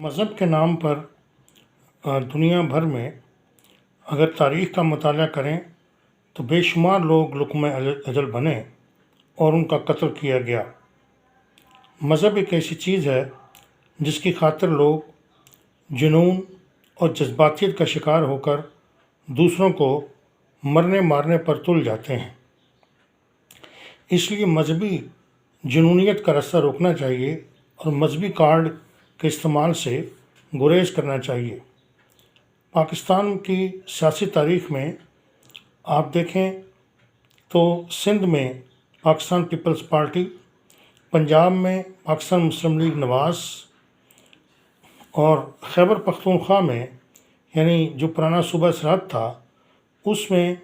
مذہب کے نام پر دنیا بھر میں اگر تاریخ کا مطالعہ کریں تو بے شمار لوگ لقمۂ اجل بنے اور ان کا قتل کیا گیا۔ مذہب ایک ایسی چیز ہے جس کی خاطر لوگ جنون اور جذباتیت کا شکار ہو کر دوسروں کو مرنے مارنے پر تل جاتے ہیں۔ اس لیے مذہبی جنونیت کا رستہ روکنا چاہیے اور مذہبی کارڈ کے استعمال سے گریز کرنا چاہیے۔ پاکستان کی سیاسی تاریخ میں آپ دیکھیں تو سندھ میں پاکستان پیپلز پارٹی، پنجاب میں پاکستان مسلم لیگ نواز اور خیبر پختونخوا میں یعنی جو پرانا صوبہ سرحد تھا اس میں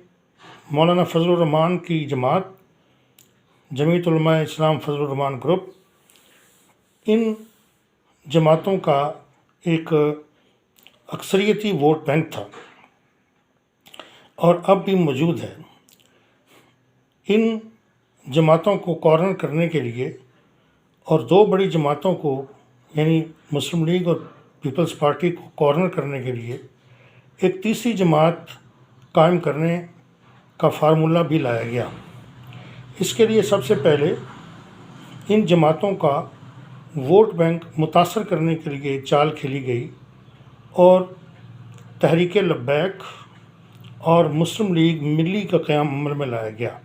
مولانا فضل الرحمان کی جماعت، جمعیت علماء اسلام فضل الرحمان گروپ، ان جماعتوں کا ایک اکثریتی ووٹ بینک تھا اور اب بھی موجود ہے۔ ان جماعتوں کو کارنر کرنے کے لیے اور دو بڑی جماعتوں کو یعنی مسلم لیگ اور پیپلز پارٹی کو کارنر کرنے کے لیے ایک تیسری جماعت قائم کرنے کا فارمولہ بھی لایا گیا۔ اس کے لیے سب سے پہلے ان جماعتوں کا ووٹ بینک متاثر کرنے کے لیے چال کھیلی گئی اور تحریک لبیک اور مسلم لیگ ملی کا قیام عمل میں لایا گیا۔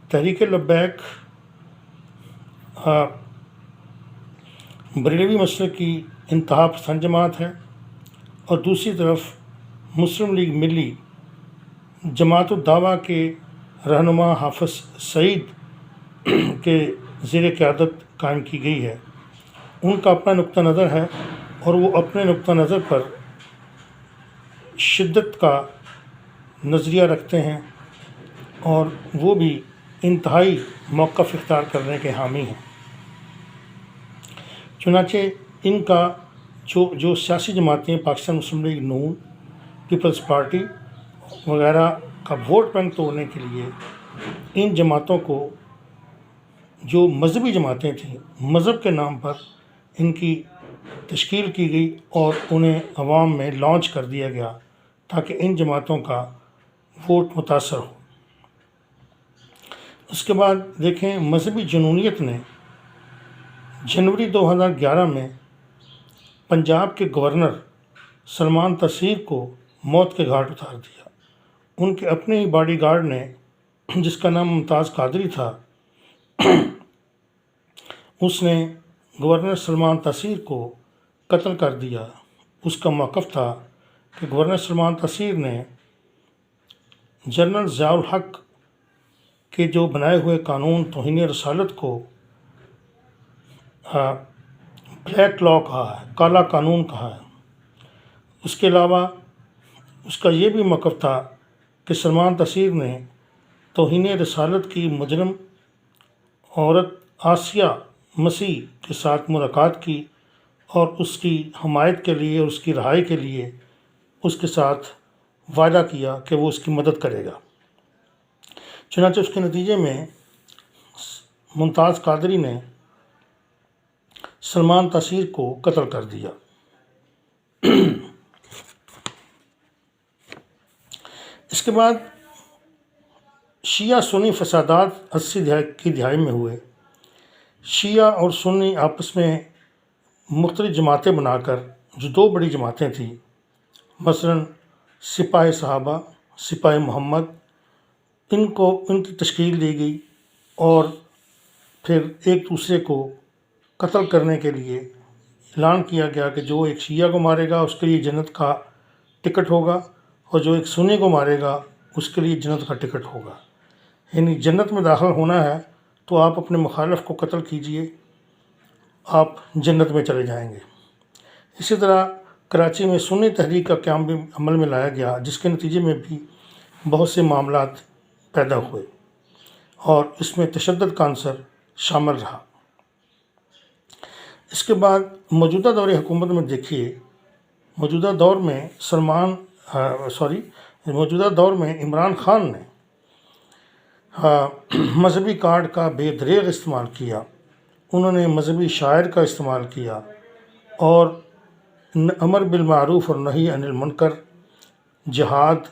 تحریک لبیک بریلوی مسلک کی انتہا پسند جماعت ہے اور دوسری طرف مسلم لیگ ملی جماعت الدعویٰ کے رہنما حافظ سعید کے زیر قیادت قائم کی گئی ہے۔ ان کا اپنا نقطہ نظر ہے اور وہ اپنے نقطہ نظر پر شدت کا نظریہ رکھتے ہیں اور وہ بھی انتہائی موقف اختیار کرنے کے حامی ہیں۔ چنانچہ ان کا جو سیاسی جماعتیں پاکستان مسلم لیگ نون، پیپلز پارٹی وغیرہ کا ووٹ بینک توڑنے کے لیے ان جماعتوں کو جو مذہبی جماعتیں تھیں مذہب کے نام پر ان کی تشکیل کی گئی اور انہیں عوام میں لانچ کر دیا گیا تاکہ ان جماعتوں کا ووٹ متاثر ہو۔ اس کے بعد دیکھیں مذہبی جنونیت نے جنوری 2011 میں پنجاب کے گورنر سلمان تاثیر کو موت کے گھاٹ اتار دیا۔ ان کے اپنے ہی باڈی گارڈ نے جس کا نام ممتاز قادری تھا اس نے گورنر سلمان تاثیر کو قتل کر دیا۔ اس کا موقف تھا کہ گورنر سلمان تاثیر نے جنرل ضیاء الحق کے جو بنائے ہوئے قانون توہین رسالت کو بلیک لا کہا ہے، کالا قانون کہا ہے۔ اس کے علاوہ اس کا یہ بھی موقف تھا کہ سلمان تاثیر نے توہین رسالت کی مجرم عورت آسیہ مسیح کے ساتھ ملاقات کی اور اس کی حمایت کے لیے اور اس کی رہائی کے لیے اس کے ساتھ وعدہ کیا کہ وہ اس کی مدد کرے گا۔ چنانچہ اس کے نتیجے میں ممتاز قادری نے سلمان تاثیر کو قتل کر دیا۔ اس کے بعد شیعہ سنی فسادات 80 کی دہائی میں ہوئے۔ شیعہ اور سنی آپس میں مختلف جماعتیں بنا کر جو دو بڑی جماعتیں تھیں مثلاً سپاہ صحابہ، سپاہ محمد، ان کی تشکیل دی گئی اور پھر ایک دوسرے کو قتل کرنے کے لیے اعلان کیا گیا کہ جو ایک شیعہ کو مارے گا اس کے لیے جنت کا ٹکٹ ہوگا اور جو ایک سنی کو مارے گا اس کے لیے جنت کا ٹکٹ ہوگا۔ یعنی جنت میں داخل ہونا ہے تو آپ اپنے مخالف کو قتل کیجئے، آپ جنت میں چلے جائیں گے۔ اسی طرح کراچی میں سنی تحریک کا قیام بھی عمل میں لایا گیا جس کے نتیجے میں بھی بہت سے معاملات پیدا ہوئے اور اس میں تشدد کا عنصر شامل رہا۔ اس کے بعد موجودہ دور حکومت میں دیکھیے، موجودہ دور میں عمران خان نے مذہبی کارڈ کا بے دریغ استعمال کیا۔ انہوں نے مذہبی شاعر کا استعمال کیا اور امر بالمعروف اور نہی عن المنکر، جہاد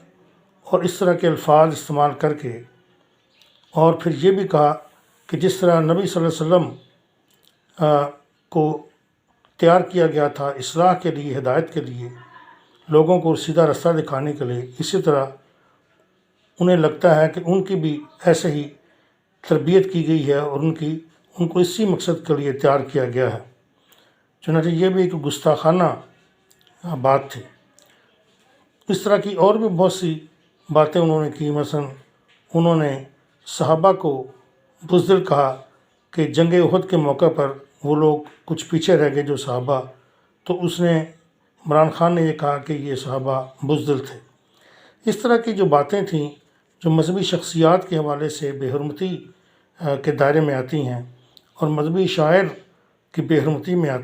اور اس طرح کے الفاظ استعمال کر کے، اور پھر یہ بھی کہا کہ جس طرح نبی صلی اللہ علیہ وسلم کو تیار کیا گیا تھا اصلاح کے لیے، ہدایت کے لیے، لوگوں کو سیدھا رستہ دکھانے کے لیے، اسی طرح انہیں لگتا ہے کہ ان کی بھی ایسے ہی تربیت کی گئی ہے اور ان کو اسی مقصد کے لیے تیار کیا گیا ہے۔ چنانچہ یہ بھی ایک گستاخانہ بات تھی۔ اس طرح کی اور بھی بہت سی باتیں انہوں نے کی، مثلا انہوں نے صحابہ کو بزدل کہا کہ جنگ احد کے موقع پر وہ لوگ کچھ پیچھے رہ گئے جو صحابہ، تو اس نے عمران خان نے یہ کہا کہ یہ صحابہ بزدل تھے۔ اس طرح کی جو باتیں تھیں جو مذہبی شخصیات کے حوالے سے بے حرمتی کے دائرے میں آتی ہیں اور مذہبی شاعر کی بے حرمتی میں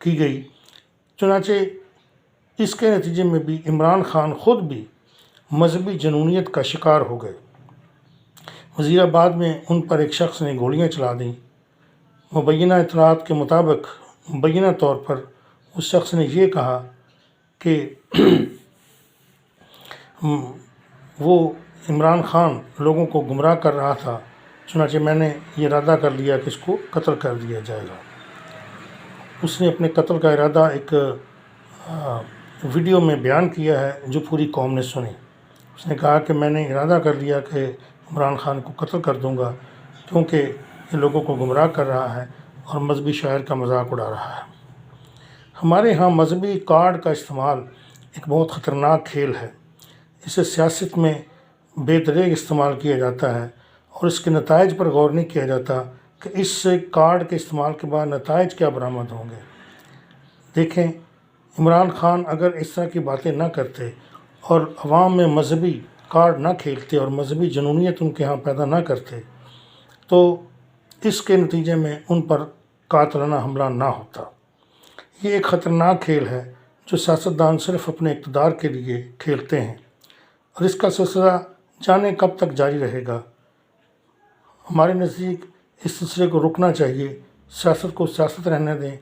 کی گئی، چنانچہ اس کے نتیجے میں بھی عمران خان خود بھی مذہبی جنونیت کا شکار ہو گئے۔ وزیر آباد میں ان پر ایک شخص نے گولیاں چلا دیں۔ مبینہ اطلاعات کے مطابق مبینہ طور پر اس شخص نے یہ کہا کہ وہ عمران خان لوگوں کو گمراہ کر رہا تھا، چنانچہ میں نے یہ ارادہ کر لیا کہ اس کو قتل کر دیا جائے گا۔ اس نے اپنے قتل کا ارادہ ایک ویڈیو میں بیان کیا ہے جو پوری قوم نے سنی۔ اس نے کہا کہ میں نے ارادہ کر لیا کہ عمران خان کو قتل کر دوں گا کیونکہ یہ لوگوں کو گمراہ کر رہا ہے اور مذہبی شاعر کا مذاق اڑا رہا ہے۔ ہمارے ہاں مذہبی کارڈ کا استعمال ایک بہت خطرناک کھیل ہے۔ اسے سیاست میں بے دریغ استعمال کیا جاتا ہے اور اس کے نتائج پر غور نہیں کیا جاتا کہ اس سے کارڈ کے استعمال کے بعد نتائج کیا برآمد ہوں گے۔ دیکھیں، عمران خان اگر اس طرح کی باتیں نہ کرتے اور عوام میں مذہبی کارڈ نہ کھیلتے اور مذہبی جنونیت ان کے ہاں پیدا نہ کرتے تو اس کے نتیجے میں ان پر قاتلانہ حملہ نہ ہوتا۔ یہ ایک خطرناک کھیل ہے جو سیاستدان صرف اپنے اقتدار کے لیے کھیلتے ہیں اور اس کا سلسلہ جانے کب تک جاری رہے گا۔ ہمارے نزدیک اس سلسلے کو رکنا چاہیے، سیاست کو سیاست رہنے دیں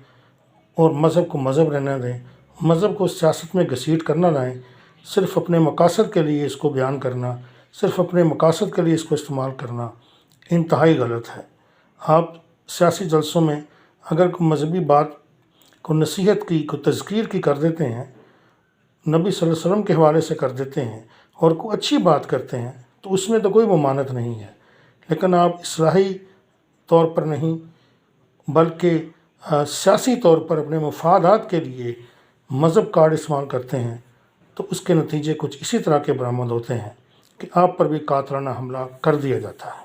اور مذہب کو مذہب رہنے دیں۔ مذہب کو سیاست میں گھسیٹ کر نہ لائیں، صرف اپنے مقاصد کے لیے اس کو بیان کرنا، صرف اپنے مقاصد کے لیے اس کو استعمال کرنا انتہائی غلط ہے۔ آپ سیاسی جلسوں میں اگر کوئی مذہبی بات کو نصیحت کی، کو تذکیر کی کر دیتے ہیں، نبی صلی اللہ علیہ وسلم کے حوالے سے کر دیتے ہیں اور کوئی اچھی بات کرتے ہیں تو اس میں تو کوئی ممانعت نہیں ہے، لیکن آپ اصلاحی طور پر نہیں بلکہ سیاسی طور پر اپنے مفادات کے لیے مذہب کارڈ استعمال کرتے ہیں تو اس کے نتیجے کچھ اسی طرح کے برآمد ہوتے ہیں کہ آپ پر بھی قاتلانہ حملہ کر دیا جاتا ہے۔